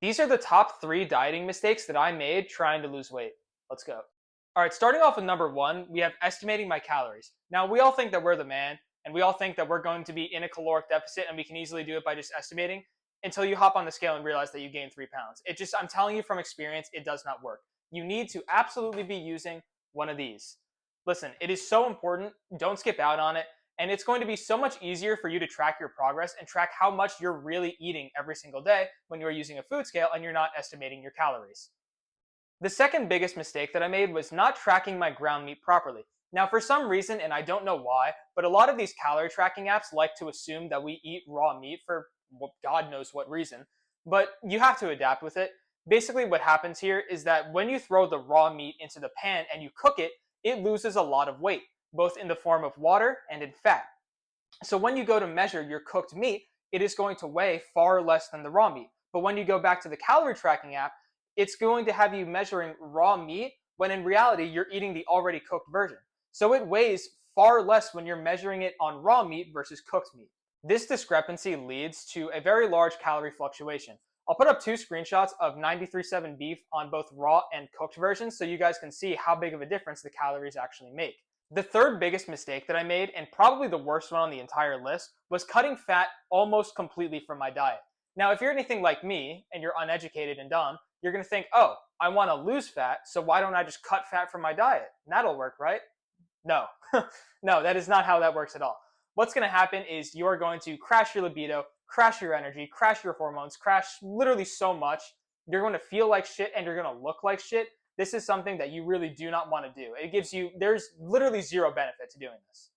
These are the top 3 dieting mistakes that I made trying to lose weight. Let's go. All right, starting off with number 1, we have estimating my calories. Now, we all think that we're the man, and we all think that we're going to be in a caloric deficit, and we can easily do it by just estimating until you hop on the scale and realize that you gained 3 pounds. I'm telling you from experience, it does not work. You need to absolutely be using one of these. Listen, it is so important. Don't skip out on it. And it's going to be so much easier for you to track your progress and track how much you're really eating every single day when you're using a food scale and you're not estimating your calories. The second biggest mistake that I made was not tracking my ground meat properly. Now, for some reason, and I don't know why, but a lot of these calorie tracking apps like to assume that we eat raw meat for God knows what reason, but you have to adapt with it. Basically, what happens here is that when you throw the raw meat into the pan and you cook it, it loses a lot of weight, both in the form of water and in fat. So when you go to measure your cooked meat, it is going to weigh far less than the raw meat. But when you go back to the calorie tracking app, it's going to have you measuring raw meat when in reality you're eating the already cooked version. So it weighs far less when you're measuring it on raw meat versus cooked meat. This discrepancy leads to a very large calorie fluctuation. I'll put up 2 screenshots of 93.7 beef on both raw and cooked versions so you guys can see how big of a difference the calories actually make. The third biggest mistake that I made, and probably the worst one on the entire list, was cutting fat almost completely from my diet. Now, if you're anything like me and you're uneducated and dumb, you're going to think, oh, I want to lose fat, so why don't I just cut fat from my diet? And that'll work, right? No. No, that is not how that works at all. What's going to happen is you're going to crash your libido, crash your energy, crash your hormones, crash literally so much. You're going to feel like shit and you're going to look like shit. This is something that you really do not want to do. There's literally zero benefit to doing this.